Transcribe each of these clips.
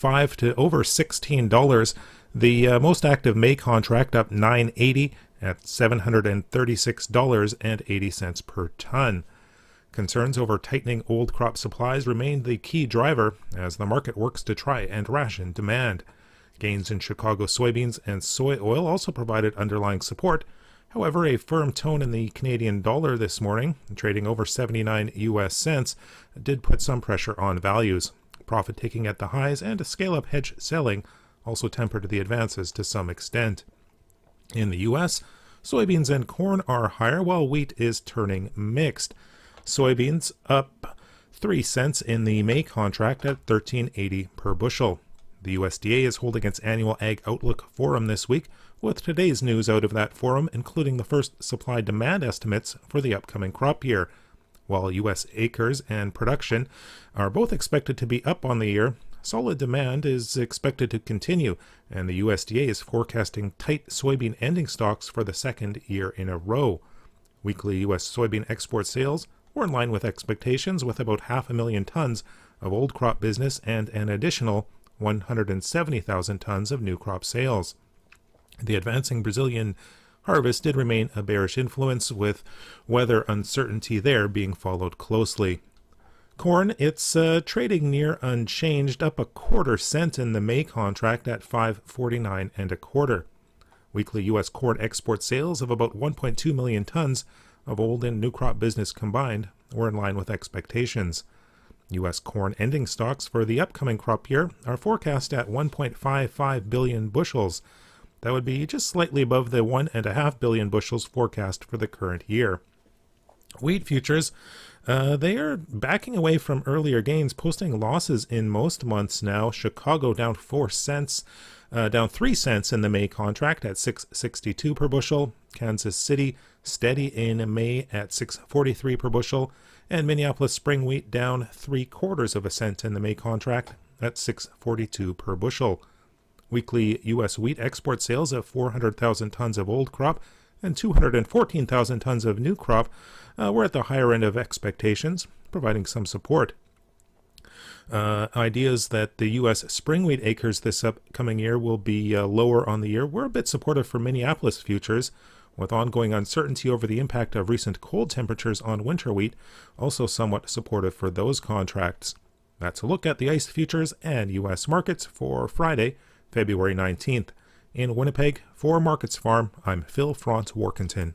$5 to over $16. The most active May contract up $9.80 at $736.80 per ton. Concerns over tightening old crop supplies remain the key driver as the market works to try and ration demand. Gains in Chicago soybeans and soy oil also provided underlying support. However, a firm tone in the Canadian dollar this morning, trading over 79 US cents, did put some pressure on values. Profit taking at the highs and a scale-up hedge selling also tempered the advances to some extent. In the U.S., soybeans and corn are higher while wheat is turning mixed. Soybeans up 3 cents in the May contract at $13.80 per bushel. The USDA is holding its annual Ag Outlook Forum this week, with today's news out of that forum including the first supply-demand estimates for the upcoming crop year. While U.S. acres and production are both expected to be up on the year, solid demand is expected to continue, and the USDA is forecasting tight soybean ending stocks for the second year in a row. Weekly U.S. soybean export sales were in line with expectations, with about 500,000 tons of old crop business and an additional 170,000 tons of new crop sales. The advancing Brazilian harvest did remain a bearish influence, with weather uncertainty there being followed closely. Corn, it's trading near unchanged, up a quarter cent in the May contract at $5.49 and a quarter. Weekly U.S. corn export sales of about 1.2 million tons of old and new crop business combined were in line with expectations. U.S. corn ending stocks for the upcoming crop year are forecast at 1.55 billion bushels. That would be just slightly above the 1.5 billion bushels forecast for the current year. Wheat futures, they are backing away from earlier gains, posting losses in most months now. Chicago down 4 cents, down 3 cents in the May contract at $6.62 per bushel. Kansas City steady in May at $6.43 per bushel. And Minneapolis spring wheat down 0.75 cents in the May contract at $6.42 per bushel. Weekly U.S. wheat export sales of 400,000 tons of old crop and 214,000 tons of new crop were at the higher end of expectations, providing some support. Ideas that the U.S. spring wheat acres this upcoming year will be lower on the year were a bit supportive for Minneapolis futures, with ongoing uncertainty over the impact of recent cold temperatures on winter wheat, also somewhat supportive for those contracts. That's a look at the ICE futures and U.S. markets for Friday, February 19th. In Winnipeg, for Markets Farm, I'm Phil Front-Workington.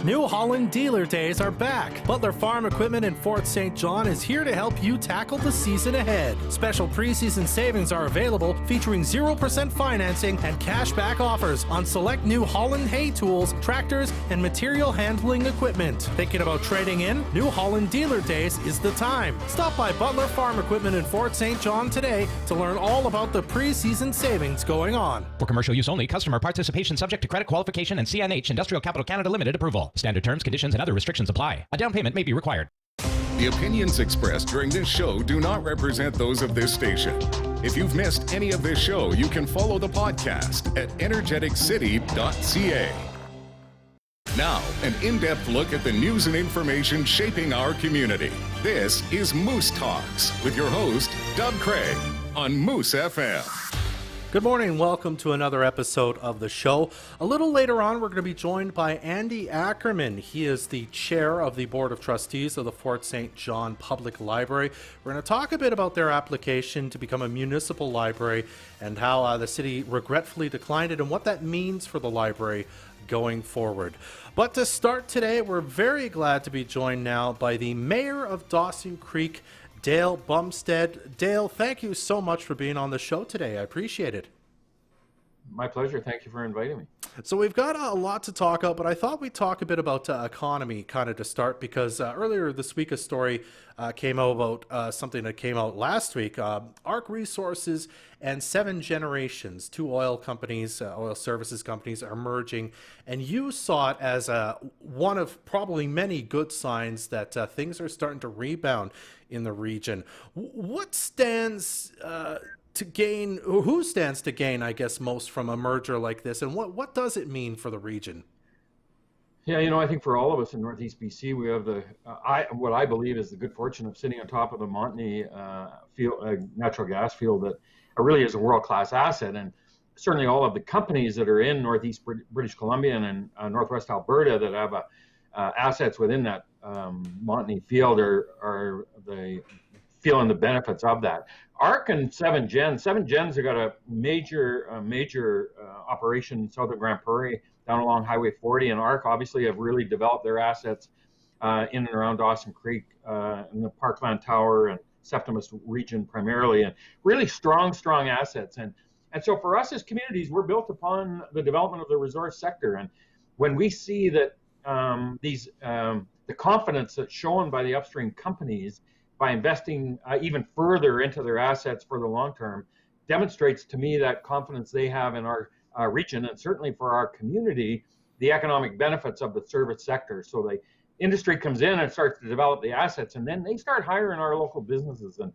New Holland Dealer Days are back. Butler Farm Equipment in Fort St. John is here to help you tackle the season ahead. Special preseason savings are available, featuring 0% financing and cashback offers on select New Holland hay tools, tractors, and material handling equipment. Thinking about trading in? New Holland Dealer Days is the time. Stop by Butler Farm Equipment in Fort St. John today to learn all about the preseason savings going on. For commercial use only, customer participation subject to credit qualification and CNH Industrial Capital Canada Limited approval. Standard terms, conditions, and other restrictions apply. A down payment may be required. The opinions expressed during this show do not represent those of this station. If you've missed any of this show, you can follow the podcast at energeticcity.ca. Now, an in-depth look at the news and information shaping our community. This is Moose Talks with your host, Doug Craig, on Moose FM. Good morning. Welcome to another episode of the show. A little later on, we're going to be joined by Andy Ackerman. He is the chair of the Board of Trustees of the Fort St. John Public Library. We're going to talk a bit about their application to become a municipal library and how the city regretfully declined it and what that means for the library going forward. But to start today, we're very glad to be joined now by the mayor of Dawson Creek, Dale Bumstead. Dale, thank you so much for being on the show today. I appreciate it. My pleasure. Thank you for inviting me. So we've got a lot to talk about, but I thought we'd talk a bit about economy kind of to start, because earlier this week a story came out about something that came out last week. ARC Resources and Seven Generations, two oil companies, oil services companies, are merging, and you saw it as one of probably many good signs that things are starting to rebound in the region. What stands to gain, or who stands to gain, I guess, most from a merger like this, and what does it mean for the region? Yeah, I think for all of us in Northeast BC, we have what I believe is the good fortune of sitting on top of the Montney field, natural gas field that really is a world-class asset. And certainly all of the companies that are in Northeast British Columbia and Northwest Alberta that have assets within that Montney field are feeling the benefits of that. ARC and 7Gens have got a major operation in southern Grand Prairie down along Highway 40, and ARC obviously have really developed their assets in and around Dawson Creek, in the Parkland Tower and Septimus region primarily, and really strong assets. And so for us as communities, we're built upon the development of the resource sector. And when we see that the confidence that's shown by the upstream companies by investing even further into their assets for the long term, demonstrates to me that confidence they have in our region, and certainly for our community, the economic benefits of the service sector. So the industry comes in and starts to develop the assets, and then they start hiring our local businesses. And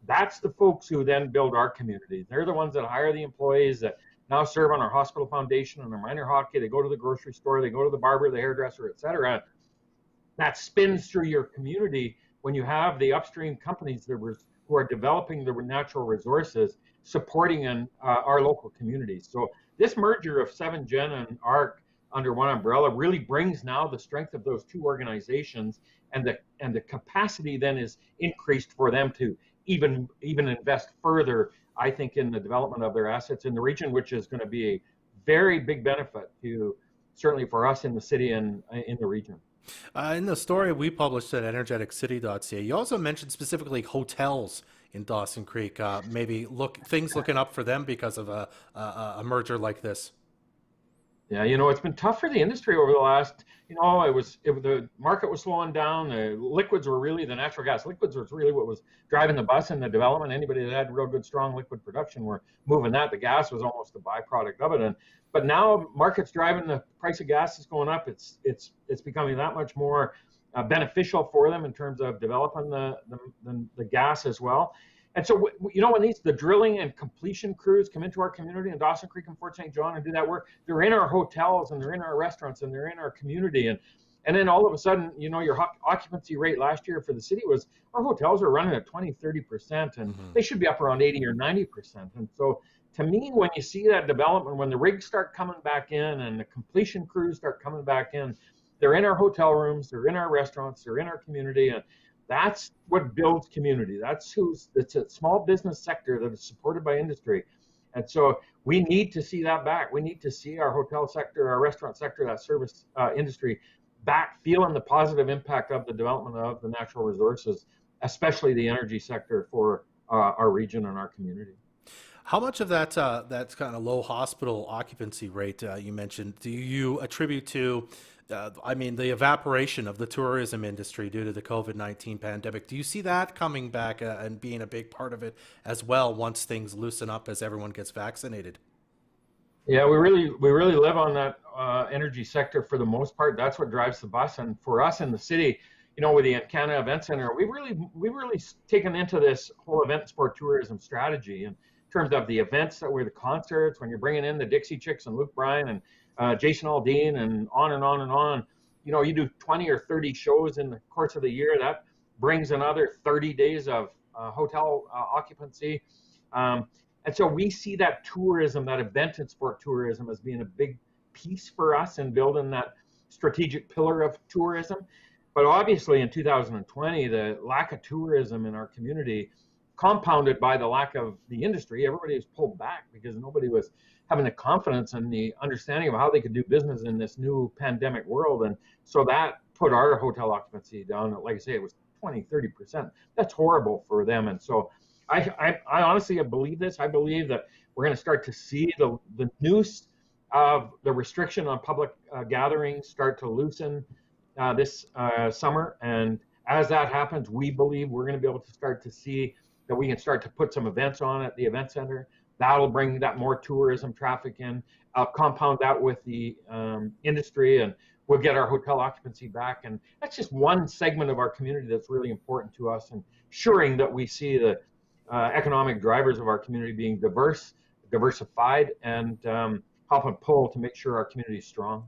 that's the folks who then build our communities. They're the ones that hire the employees that now serve on our hospital foundation and our minor hockey. They go to the grocery store, they go to the barber, the hairdresser, et cetera. That spins through your community when you have the upstream companies who are developing the natural resources, supporting our local communities. So this merger of 7Gen and ARC under one umbrella really brings now the strength of those two organizations, and the capacity then is increased for them to even invest further, I think, in the development of their assets in the region, which is going to be a very big benefit to certainly for us in the city and in the region. In the story we published at energeticcity.ca, you also mentioned specifically hotels in Dawson Creek. Maybe things looking up for them because of a merger like this. Yeah, it's been tough for the industry over the last, the market was slowing down. The natural gas liquids was really what was driving the bus in the development. Anybody that had real good, strong liquid production were moving that. The gas was almost a byproduct of it. But now market's driving, the price of gas is going up. It's becoming that much more beneficial for them in terms of developing the gas as well. And so, when the drilling and completion crews come into our community in Dawson Creek and Fort St. John and do that work, they're in our hotels and they're in our restaurants and they're in our community. And then all of a sudden, your occupancy rate last year for the city was, our hotels are running at 20-30%, and they should be up around 80 or 90%. And so to me, when you see that development, when the rigs start coming back in and the completion crews start coming back in, they're in our hotel rooms, they're in our restaurants, they're in our community. And that's what builds community. It's a small business sector that is supported by industry. And so we need to see that back. We need to see our hotel sector, our restaurant sector, that service industry back, feeling the positive impact of the development of the natural resources, especially the energy sector for our region and our community. How much of that kind of low hospital occupancy rate you mentioned do you attribute to, the evaporation of the tourism industry due to the COVID-19 pandemic? Do you see that coming back and being a big part of it as well once things loosen up as everyone gets vaccinated? Yeah, we really live on that energy sector for the most part. That's what drives the bus. And for us in the city, with the Canada Event Center, we've really taken into this whole event sport tourism strategy in terms of the events that were the concerts, when you're bringing in the Dixie Chicks and Luke Bryan and Jason Aldean and on and on and on. You do 20 or 30 shows in the course of the year. That brings another 30 days of hotel occupancy. And so we see that tourism, that event and sport tourism, as being a big piece for us in building that strategic pillar of tourism. But obviously in 2020, the lack of tourism in our community, compounded by the lack of the industry, everybody was pulled back because nobody was having the confidence and the understanding of how they could do business in this new pandemic world. And so that put our hotel occupancy down. Like I say, it was 20-30%. That's horrible for them. And so I honestly believe this. I believe that we're going to start to see the noose of the restriction on public gatherings start to loosen this summer. And as that happens, we believe we're going to be able to start to see that we can start to put some events on at the event center. That'll bring that more tourism traffic in. I'll compound that with the industry, and we'll get our hotel occupancy back. And that's just one segment of our community that's really important to us, and ensuring that we see the economic drivers of our community being diversified, and help and pull to make sure our community is strong.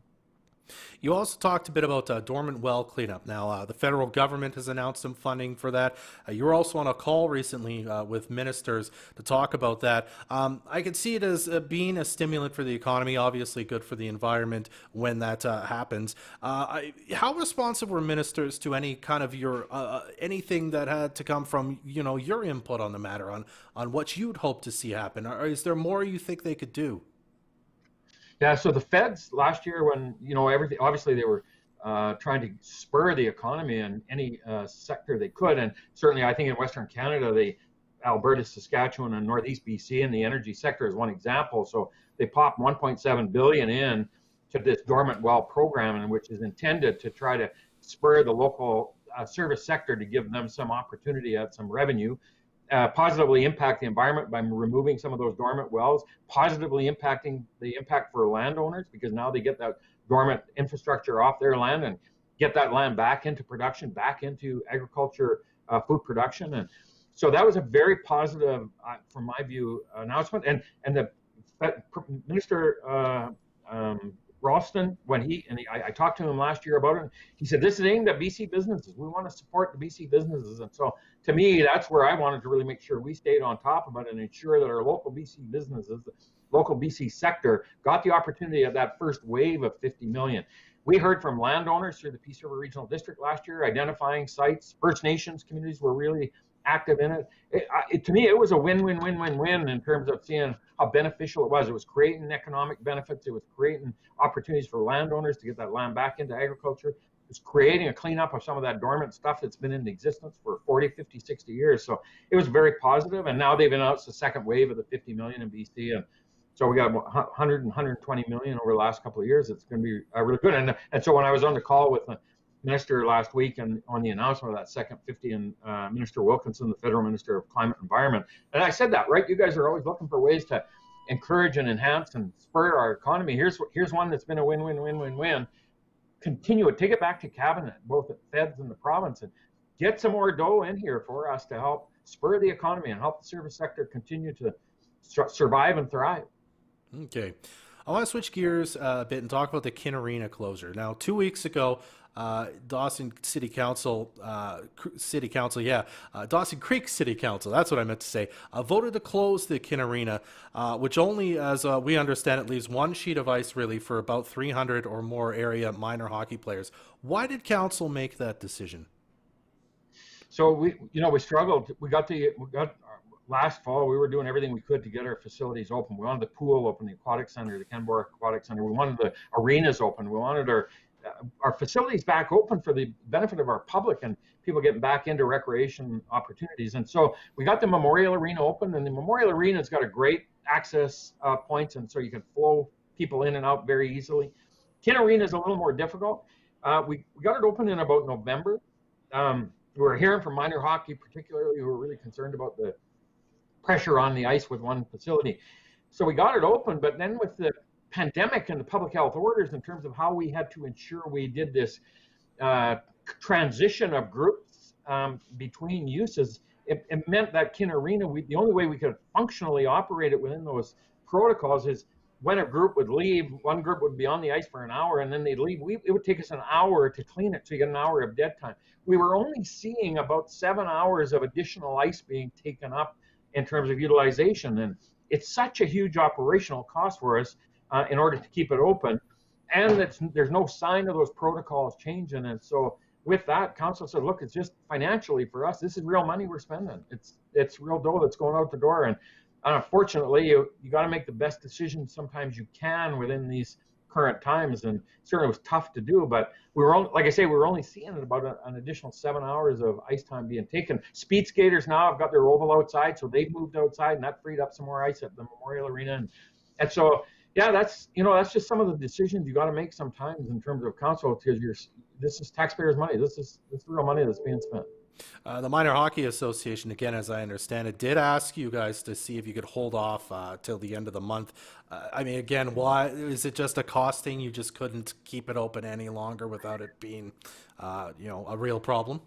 You also talked a bit about dormant well cleanup. Now, the federal government has announced some funding for that. You were also on a call recently with ministers to talk about that. I could see it as being a stimulant for the economy, obviously good for the environment when that happens. How responsive were ministers to any kind of your anything that had to come from your input on the matter, on what you'd hope to see happen? Or is there more you think they could do? Yeah, so the feds last year, when everything, obviously they were trying to spur the economy in any sector they could, and certainly I think in Western Canada, Alberta, Saskatchewan, and Northeast BC, and the energy sector is one example. So they popped 1.7 billion in to this dormant well program, and which is intended to try to spur the local service sector to give them some opportunity at some revenue. Positively impact the environment by removing some of those dormant wells, positively impacting the impact for landowners, because now they get that dormant infrastructure off their land and get that land back into production, back into agriculture, food production. And so that was a very positive, from my view, announcement. And the Minister Ralston, I talked to him last year about it, he said, this is aimed at BC businesses. We want to support the BC businesses. And so to me, that's where I wanted to really make sure we stayed on top of it and ensure that our local BC businesses, the local BC sector, got the opportunity of that first wave of 50 million. We heard from landowners through the Peace River Regional District last year, identifying sites. First Nations communities were really active in it. To me, it was a win-win-win-win-win in terms of seeing how beneficial it was. It was creating economic benefits. It was creating opportunities for landowners to get that land back into agriculture. It was creating a cleanup of some of that dormant stuff that's been in existence for 40, 50, 60 years. So it was very positive. And now they've announced the second wave of the 50 million in BC. And so we got 100 and 120 million over the last couple of years. It's going to be really good. And so when I was on the call with the Minister last week and on the announcement of that second 50, and Minister Wilkinson, the Federal Minister of Climate and Environment, and I said that, right? You guys are always looking for ways to encourage and enhance and spur our economy. Here's one that's been a win-win-win-win-win. Continue it, take it back to cabinet, both at feds and the province, and get some more dough in here for us to help spur the economy and help the service sector continue to survive and thrive. Okay. I want to switch gears a bit and talk about the Kinarina closure. Now, 2 weeks ago, Dawson City Council, Dawson Creek City Council, that's what I meant to say, voted to close the Kinarina, which only, as we understand it, leaves one sheet of ice really for about 300 or more area minor hockey players. Why did council make that decision? So we struggled. We got last fall, we were doing everything we could to get our facilities open. We wanted the pool open, the aquatic center, the Canberra Aquatic Center. We wanted the arenas open. We wanted our facilities back open for the benefit of our public and people getting back into recreation opportunities. And so we got the Memorial Arena open, and the Memorial Arena's got a great access points, and so you can flow people in and out very easily. Kin Arena is a little more difficult. We got it open in about November. We were hearing from minor hockey, particularly, who were really concerned about the pressure on the ice with one facility. So we got it open, but then with the pandemic and the public health orders in terms of how we had to ensure we did this transition of groups between uses, it meant that Kin Arena, the only way we could functionally operate it within those protocols is when a group would leave, one group would be on the ice for an hour and then they'd leave. It would take us an hour to clean it, so you get an hour of dead time. We were only seeing about 7 hours of additional ice being taken up in terms of utilization. And it's such a huge operational cost for us in order to keep it open. And there's no sign of those protocols changing. And so with that, council said, look, it's just financially for us, this is real money we're spending. It's real dough that's going out the door. And unfortunately, you got to make the best decisions sometimes you can within these current times, and certainly it was tough to do, but we were only, like I say, we were only seeing about an additional 7 hours of ice time being taken. Speed skaters now have got their oval outside, so they've moved outside, and that freed up some more ice at the Memorial Arena. And so, yeah, that's just some of the decisions you got to make sometimes in terms of council, because this is taxpayers' money. This is real money that's being spent. The Minor Hockey Association, again, as I understand it, did ask you guys to see if you could hold off till the end of the month. I mean, again, why is it just a cost thing? You just couldn't keep it open any longer without it being, a real problem?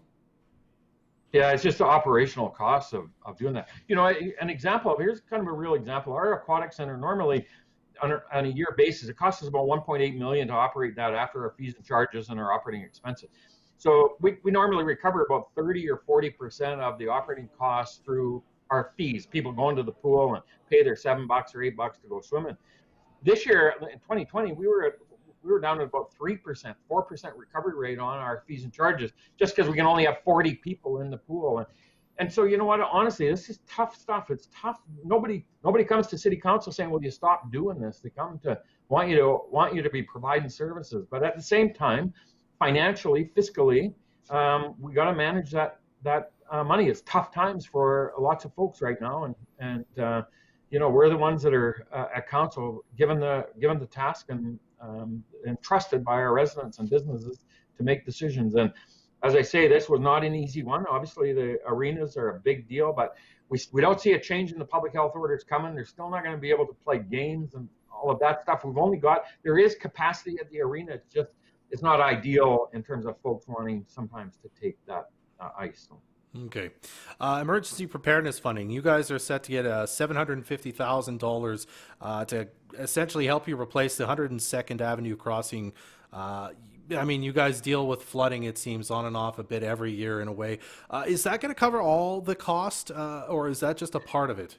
Yeah, it's just the operational costs of doing that. An example here's kind of a real example. Our aquatic center normally, on a year basis, it costs us about $1.8 million to operate that after our fees and charges and our operating expenses. So we normally recover about 30 or 40% of the operating costs through our fees. People going to the pool and pay their $7 or $8 to go swimming. This year in 2020, we were down to about 4% recovery rate on our fees and charges, just because we can only have 40 people in the pool. And so, you know what, honestly, this is tough stuff. It's tough. Nobody comes to city council saying, will you stop doing this? They come to want you to be providing services. But at the same time, financially, fiscally, we got to manage that money. It's tough times for lots of folks right now. And you know, we're the ones that are at council given the task and trusted by our residents and businesses to make decisions. And as I say, this was not an easy one. Obviously, the arenas are a big deal, but we don't see a change in the public health orders coming. They're still not going to be able to play games and all of that stuff. There is capacity at the arena. It's not ideal in terms of folks wanting sometimes to take that ice. Okay. Emergency preparedness funding. You guys are set to get $750,000 to essentially help you replace the 102nd Avenue crossing. I mean, you guys deal with flooding, it seems, on and off a bit every year in a way. Is that going to cover all the cost, or is that just a part of it?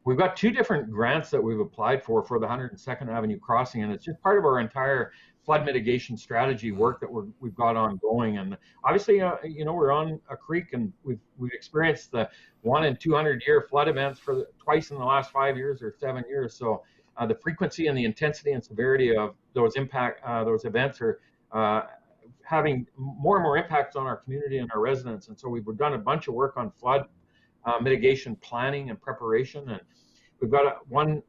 We've got two different grants that we've applied for the 102nd Avenue crossing, and it's just part of our entire flood mitigation strategy work that we've got ongoing. And obviously, you know, we're on a creek, and we've experienced the 1 in 200 year flood events for twice in the last 5 years or 7 years. So the frequency and the intensity and severity of those events are having more and more impacts on our community and our residents. And so we've done a bunch of work on flood mitigation planning and preparation. And we've got one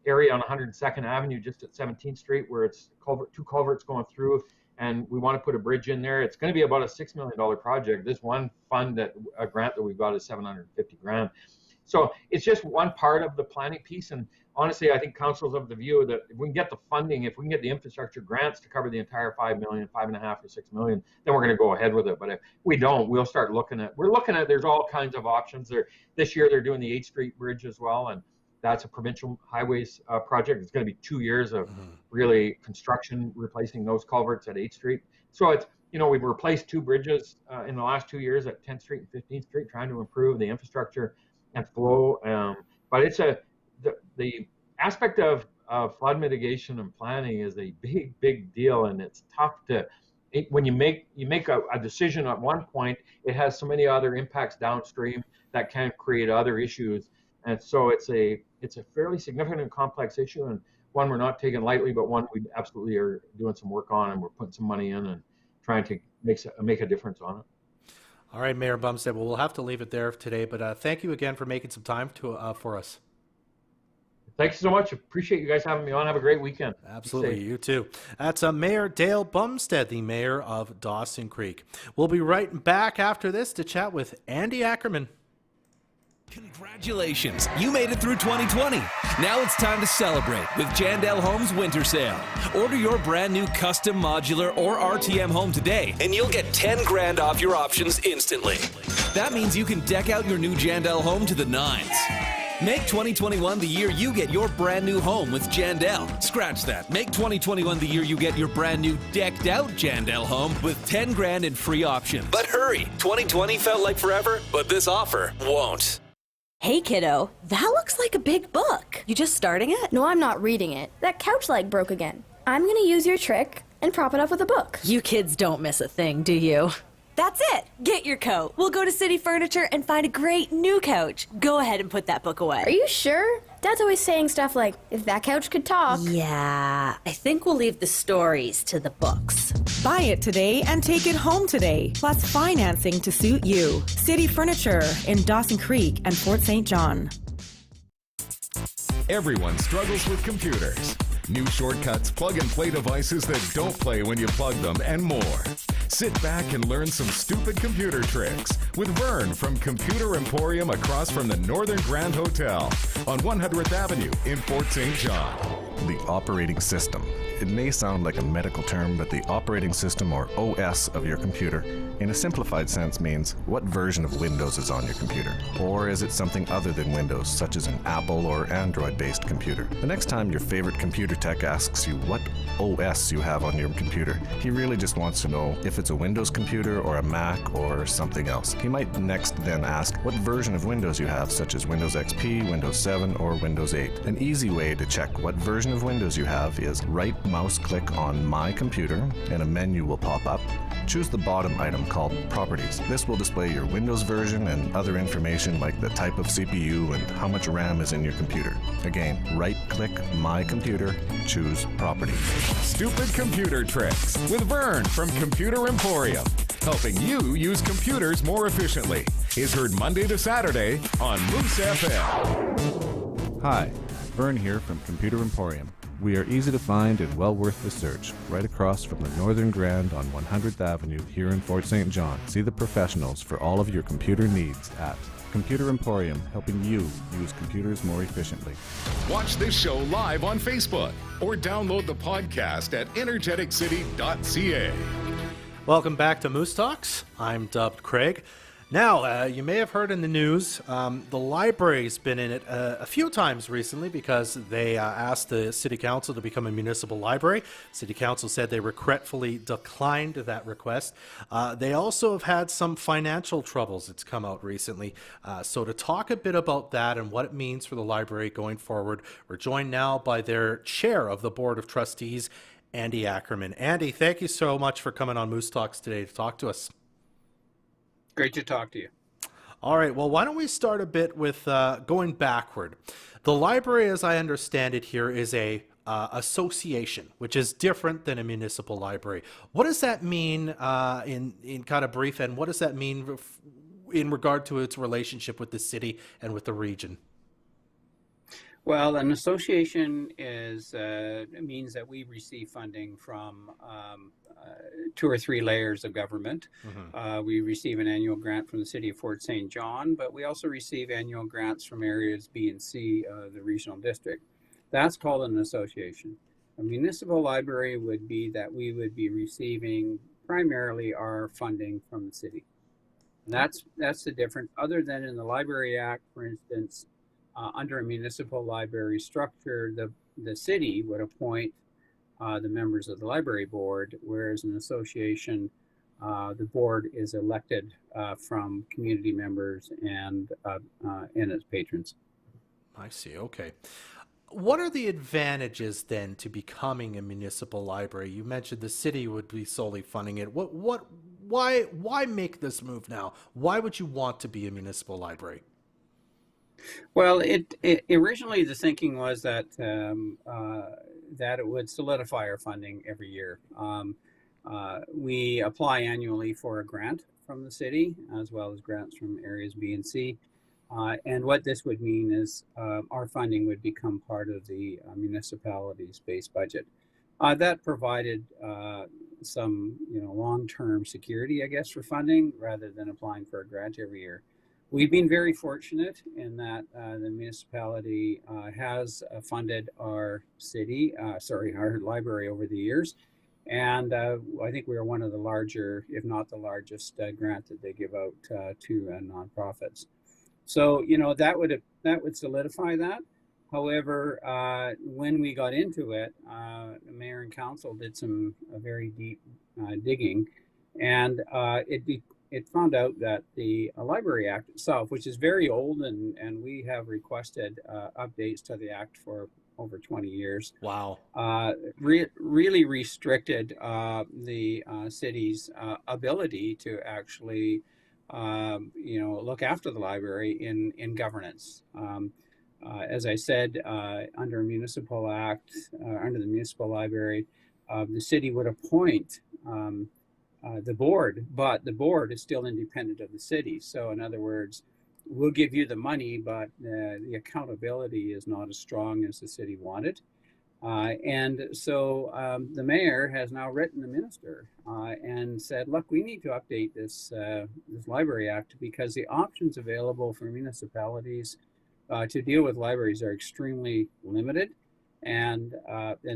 area on 102nd Avenue just at 17th Street where it's two culverts going through, and we want to put a bridge in there. It's going to be about a $6 million project. This one a grant that we've got is $750,000. So it's just one part of the planning piece. And honestly, I think council's of the view that if we can get the funding, if we can get the infrastructure grants to cover the entire $5 million, $5.5 or $6 million, then we're going to go ahead with it. But if we don't, we'll start looking at, there's all kinds of options there. This year they're doing the 8th Street Bridge as well. And that's a provincial highways project. It's going to be 2 years of really construction, replacing those culverts at 8th Street. So it's, you know, we've replaced 2 bridges in the last 2 years at 10th Street and 15th Street, trying to improve the infrastructure and flow. But it's the aspect of flood mitigation and planning is a big deal, and it's tough when you make a decision at one point, it has so many other impacts downstream that can create other issues. And so it's a fairly significant and complex issue, and one we're not taking lightly, but one we absolutely are doing some work on, and we're putting some money in and trying to make a difference on it. All right, Mayor Bumstead. Well, we'll have to leave it there today, but thank you again for making some time for us. Thanks so much. Appreciate you guys having me on. Have a great weekend. Absolutely. You too. That's Mayor Dale Bumstead, the mayor of Dawson Creek. We'll be right back after this to chat with Andy Ackerman. Congratulations, you made it through 2020. Now it's time to celebrate with Jandel Homes Winter Sale. Order your brand new custom modular or RTM home today and you'll get $10,000 off your options instantly. That means you can deck out your new Jandel home to the nines. Make 2021 the year you get your brand new home with Jandel. Scratch that. Make 2021 the year you get your brand new decked out Jandel home with $10,000 in free options. But hurry, 2020 felt like forever, but this offer won't. Hey kiddo, that looks like a big book. You just starting it? No, I'm not reading it. That couch leg broke again. I'm gonna use your trick and prop it up with a book. You kids don't miss a thing, do you? That's it. Get your coat. We'll go to City Furniture and find a great new couch. Go ahead and put that book away. Are you sure? Dad's always saying stuff like, if that couch could talk. Yeah, I think we'll leave the stories to the books. Buy it today and take it home today, plus financing to suit you. City Furniture in Dawson Creek and Fort St. John. Everyone struggles with computers. New shortcuts, plug-and-play devices that don't play when you plug them, and more. Sit back and learn some stupid computer tricks with Vern from Computer Emporium across from the Northern Grand Hotel on 100th Avenue in Fort St. John. the operating system. It may sound like a medical term, but the operating system, or OS, of your computer, in a simplified sense means what version of Windows is on your computer. Or is it something other than Windows, such as an Apple or Android-based computer? The next time your favorite computer tech asks you what OS you have on your computer, he really just wants to know if it's a Windows computer or a Mac or something else. He might next then ask what version of Windows you have, such as Windows XP, Windows 7, or Windows 8. An easy way to check what version of Windows you have is right mouse click on My Computer and a menu will pop up. Choose the bottom item called Properties. This will display your Windows version and other information like the type of CPU and how much RAM is in your computer. Again, right-click My Computer, choose Properties. Stupid Computer Tricks with Vern from Computer Emporium, helping you use computers more efficiently. Is heard Monday to Saturday on Moose FM. Hi, Vern here from Computer Emporium. We are easy to find and well worth the search, right across from the Northern Grand on 100th Avenue here in Fort St. John. See the professionals for all of your computer needs at Computer Emporium, helping you use computers more efficiently. Watch this show live on Facebook or download the podcast at energeticcity.ca. Welcome back to Moose Talks. I'm dubbed Craig. Now, you may have heard in the news, the library's been in it a few times recently because they asked the City Council to become a municipal library. City Council said they regretfully declined that request. They also have had some financial troubles, it's come out recently. So to talk a bit about that and what it means for the library going forward, we're joined now by their chair of the Board of Trustees, Andy Ackerman. Andy, thank you so much for coming on Moose Talks today to talk to us. Great to talk to you. All right. Well, why don't we start a bit with going backward? The library, as I understand it here, is a association, which is different than a municipal library. What does that mean in kind of brief, and what does that mean in regard to its relationship with the city and with the region? Well, an association means that we receive funding from 2 or 3 layers of government. Mm-hmm. We receive an annual grant from the City of Fort St. John, but we also receive annual grants from areas B and C of the regional district. That's called an association. A municipal library would be that we would be receiving primarily our funding from the city. And that's the difference. Other than in the Library Act, for instance, under a municipal library structure, the city would appoint the members of the library board, whereas in an association, the board is elected from community members and its patrons. I see. Okay. What are the advantages then to becoming a municipal library? You mentioned the city would be solely funding it. Why make this move now? Why would you want to be a municipal library? Well, it originally the thinking was that that it would solidify our funding every year. We apply annually for a grant from the city, as well as grants from areas B and C. And what this would mean is our funding would become part of the municipality's base budget. That provided some, long-term security, I guess, for funding rather than applying for a grant every year. We've been very fortunate in that the municipality has funded our our library over the years. And I think we are one of the larger, if not the largest grant that they give out to nonprofits. So, that would solidify that. However, when we got into it, the mayor and council did some very deep digging, and it found out that the Library Act itself, which is very old, and we have requested updates to the Act for over 20 years. Wow. Really restricted the city's ability to actually, look after the library in governance. As I said, under a municipal act, under the municipal library, the city would appoint the board, but the board is still independent of the city. So in other words, we'll give you the money, but the accountability is not as strong as the city wanted. And so the mayor has now written the minister and said, look, we need to update this Library Act because the options available for municipalities to deal with libraries are extremely limited. and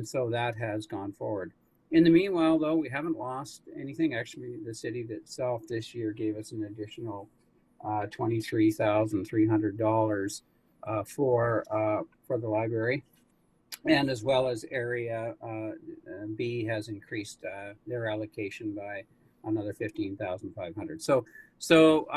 so that has gone forward. In the meanwhile, though, we haven't lost anything. Actually, the city itself this year gave us an additional $23,300 for the library, and as well as Area B has increased their allocation by another $15,500. So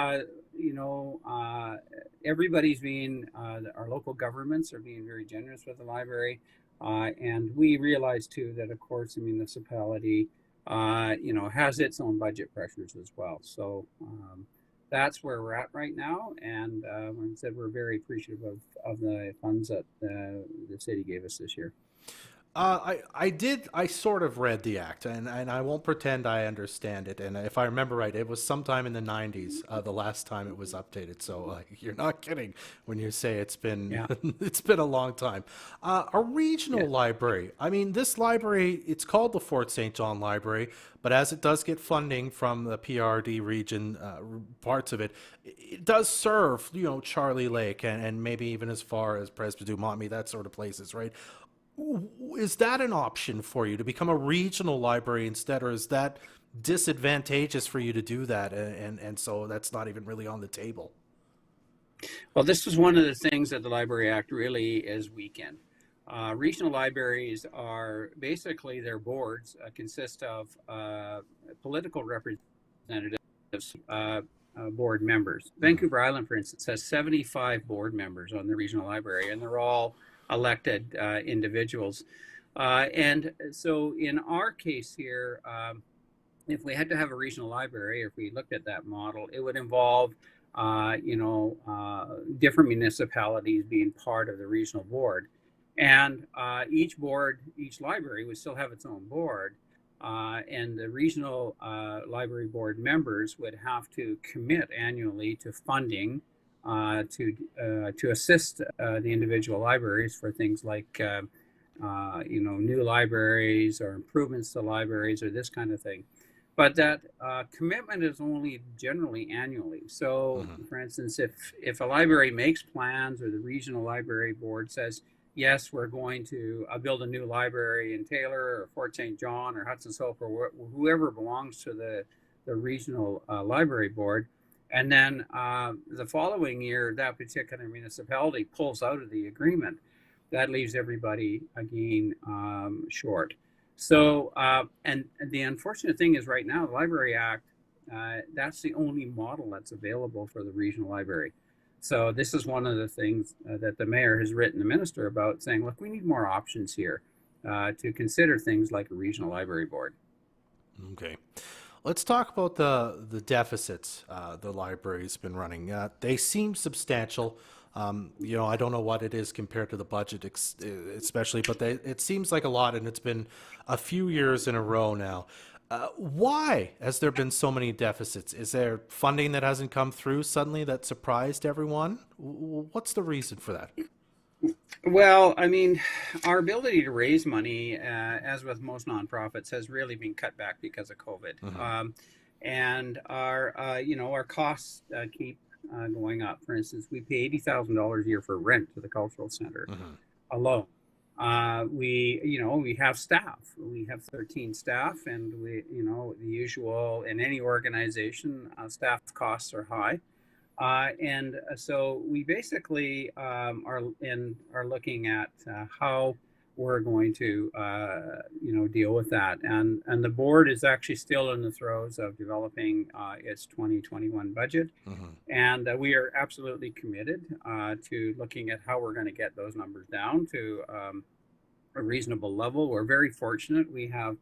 everybody's being, our local governments are being very generous with the library. And we realize too that, of course, the municipality, has its own budget pressures as well. So that's where we're at right now. And like I said, we're very appreciative of the funds that the city gave us this year. I sort of read the act, and I won't pretend I understand it. And if I remember right, it was sometime in the 90s, the last time it was updated. So you're not kidding when you say it's been it's been a long time. A regional library. I mean, this library, it's called the Fort St. John Library, but as it does get funding from the PRD region, parts of it, it does serve, Charlie Lake and maybe even as far as Presbyterian, Montmagny, that sort of places, right? Is that an option for you to become a regional library instead, or is that disadvantageous for you to do that, and so that's not even really on the table? Well, this is one of the things that the Library Act really is weak in. Regional libraries are basically, their boards consist of political representatives, board members. Vancouver Island, for instance, has 75 board members on the regional library, and they're all elected individuals. And so in our case here, if we had to have a regional library, if we looked at that model, it would involve, different municipalities being part of the regional board. And each library would still have its own board. And the regional library board members would have to commit annually to funding to assist the individual libraries for things like new libraries or improvements to libraries or this kind of thing. But that commitment is only generally annually. So, for instance, if a library makes plans, or the regional library board says, yes, we're going to build a new library in Taylor or Fort St. John or Hudson's Hope or whoever belongs to the regional library board, and then the following year, that particular municipality pulls out of the agreement, that leaves everybody again short. So, and the unfortunate thing is right now, the Library Act, that's the only model that's available for the regional library. So this is one of the things that the mayor has written the minister about, saying, look, we need more options here to consider things like a regional library board. Okay. Let's talk about the deficits the library's been running. They seem substantial. I don't know what it is compared to the budget, especially, but it seems like a lot, and it's been a few years in a row now. Why has there been so many deficits? Is there funding that hasn't come through suddenly that surprised everyone? What's the reason for that? Well, I mean, our ability to raise money, as with most nonprofits, has really been cut back because of COVID. And our costs keep going up. For instance, we pay $80,000 a year for rent to the cultural center alone. We have staff. We have 13 staff, and the usual in any organization, staff costs are high. And so we basically are looking at how we're going to deal with that, and the board is actually still in the throes of developing its 2021 budget, and we are absolutely committed to looking at how we're going to get those numbers down to a reasonable level. We're very fortunate. We have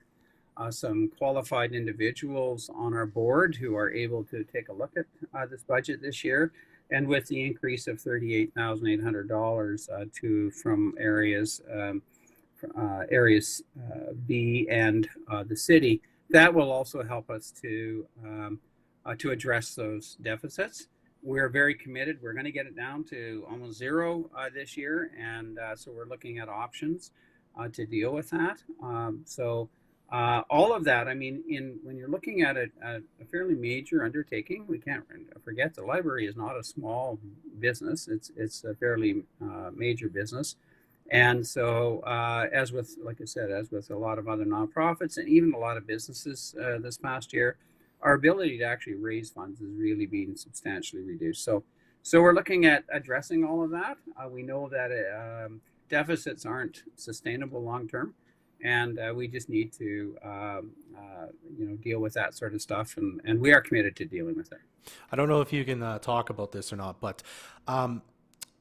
some qualified individuals on our board who are able to take a look at this budget this year. And with the increase of $38,800 from areas B and the city, that will also help us to address those deficits. We're very committed. We're going to get it down to almost zero this year, and so we're looking at options to deal with that. All of that, I mean, when you're looking at a fairly major undertaking, we can't forget the library is not a small business. It's a fairly major business. And so, as with, like I said, as with a lot of other nonprofits and even a lot of businesses this past year, our ability to actually raise funds has really been substantially reduced. So we're looking at addressing all of that. We know that deficits aren't sustainable long term, and we just need to deal with that sort of stuff, and we are committed to dealing with it. I don't know if you can talk about this or not, but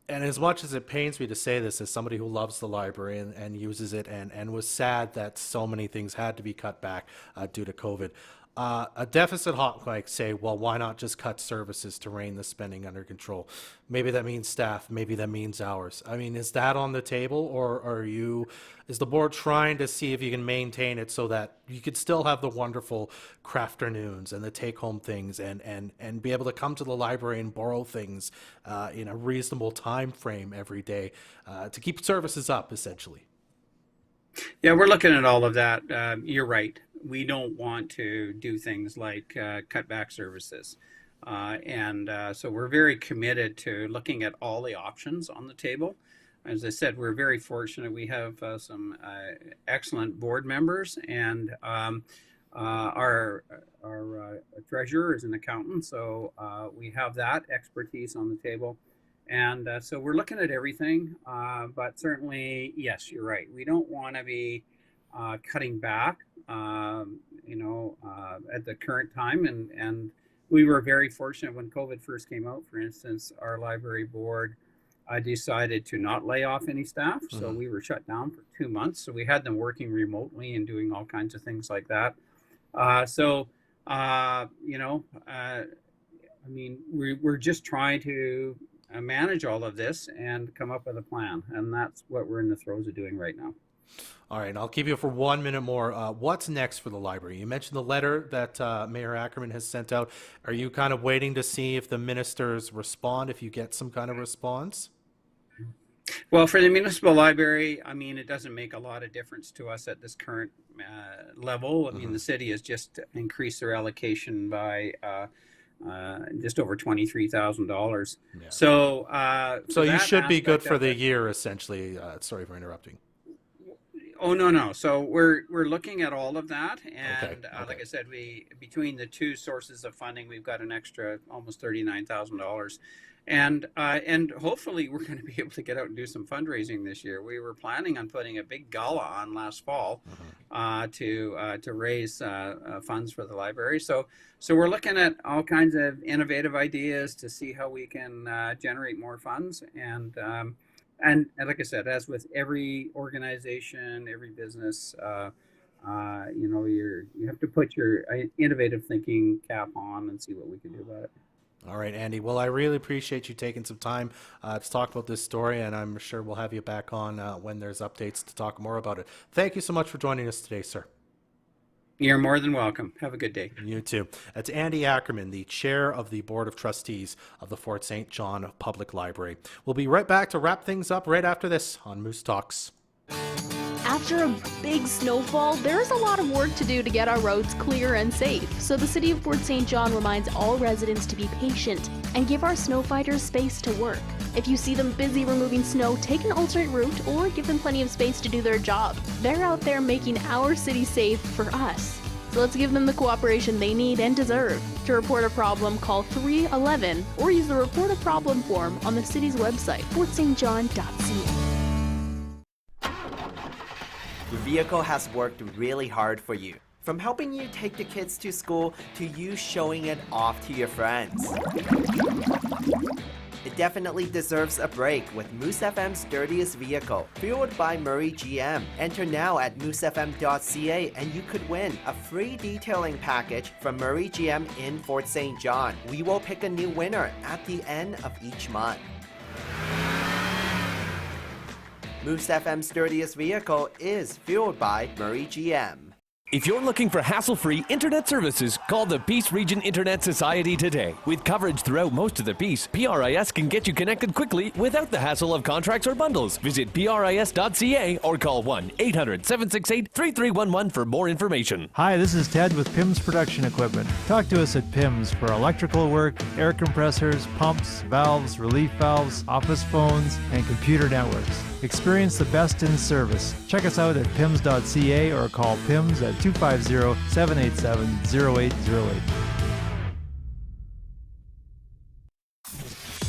and as much as it pains me to say this as somebody who loves the library and uses it and was sad that so many things had to be cut back due to COVID, a deficit hawk might say, well, why not just cut services to rein the spending under control? Maybe that means staff, maybe that means hours. I mean, is that on the table, or is the board trying to see if you can maintain it so that you could still have the wonderful crafternoons and the take-home things and be able to come to the library and borrow things in a reasonable time frame every day to keep services up, essentially? Yeah, we're looking at all of that. You're right. We don't want to do things like cut back services. So we're very committed to looking at all the options on the table. As I said, we're very fortunate. We have some excellent board members, and our treasurer is an accountant, so we have that expertise on the table. And so we're looking at everything, but certainly, yes, you're right. We don't want to be cutting back, at the current time. And we were very fortunate when COVID first came out. For instance, our library board decided to not lay off any staff. Mm-hmm. So we were shut down for 2 months. So we had them working remotely and doing all kinds of things like that. We're just trying to manage all of this and come up with a plan. And that's what we're in the throes of doing right now. All right, I'll keep you for 1 minute more. What's next for the library? You mentioned the letter that Mayor Ackerman has sent out. Are you kind of waiting to see if the ministers respond, if you get some kind of response? Well, for the municipal library, I mean, it doesn't make a lot of difference to us at this current level. I mean, the city has just increased their allocation by just over $23,000. Yeah. So you should be good for the year, essentially. Sorry for interrupting. Oh, no. So we're looking at all of that. And okay. Like I said, between the two sources of funding, we've got an extra almost $39,000. And hopefully we're going to be able to get out and do some fundraising this year. We were planning on putting a big gala on last fall to raise funds for the library. So we're looking at all kinds of innovative ideas to see how we can generate more funds. And like I said, as with every organization, every business, you have to put your innovative thinking cap on and see what we can do about it. All right, Andy. Well, I really appreciate you taking some time to talk about this story, and I'm sure we'll have you back on when there's updates to talk more about it. Thank you so much for joining us today, sir. You're more than welcome. Have a good day. You too. That's Andy Ackerman, the chair of the Board of Trustees of the Fort St. John Public Library. We'll be right back to wrap things up right after this on Moose Talks. After a big snowfall, there is a lot of work to do to get our roads clear and safe. So the City of Fort St. John reminds all residents to be patient and give our snow fighters space to work. If you see them busy removing snow, take an alternate route or give them plenty of space to do their job. They're out there making our city safe for us. So let's give them the cooperation they need and deserve. To report a problem, call 311 or use the Report a Problem form on the city's website, fortstjohn.ca. Your vehicle has worked really hard for you. From helping you take the kids to school to you showing it off to your friends. It definitely deserves a break with Moose FM's dirtiest vehicle, fueled by Murray GM. Enter now at moosefm.ca and you could win a free detailing package from Murray GM in Fort St. John. We will pick a new winner at the end of each month. Moose FM's dirtiest vehicle is fueled by Murray GM. If you're looking for hassle-free internet services, call the Peace Region Internet Society today. With coverage throughout most of the Peace, PRIS can get you connected quickly without the hassle of contracts or bundles. Visit PRIS.ca or call 1-800-768-3311 for more information. Hi, this is Ted with PIMS Production Equipment. Talk to us at PIMS for electrical work, air compressors, pumps, valves, relief valves, office phones, and computer networks. Experience the best in service. Check us out at pims.ca or call PIMS at 250-787-0808.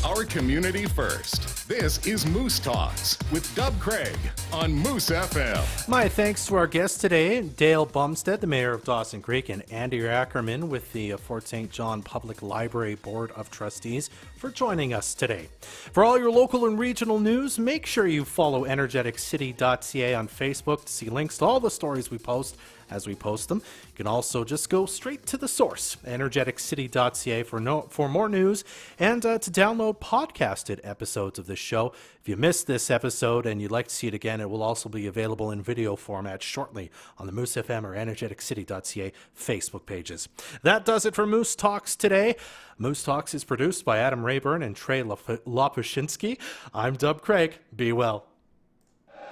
Our community first. This is Moose Talks with Dub Craig on Moose FM. My thanks to our guests today, Dale Bumstead, the mayor of Dawson Creek, and Andy Ackerman with the Fort St. John Public Library Board of Trustees for joining us today. For all your local and regional news, make sure you follow energeticcity.ca on Facebook to see links to all the stories we post as we post them. You can also just go straight to the source, energeticcity.ca, for more news and to download podcasted episodes of this show. If you missed this episode and you'd like to see it again, it will also be available in video format shortly on the Moose FM or energeticcity.ca Facebook pages. That does it for Moose Talks today. Moose Talks is produced by Adam Rayburn and Trey Lopushinsky. I'm Dub Craig. Be well.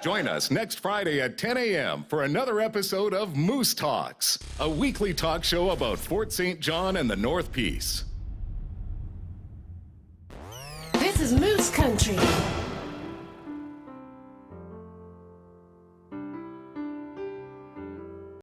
Join us next Friday at 10 a.m. for another episode of Moose Talks, a weekly talk show about Fort St. John and the North Peace. This is Moose Country.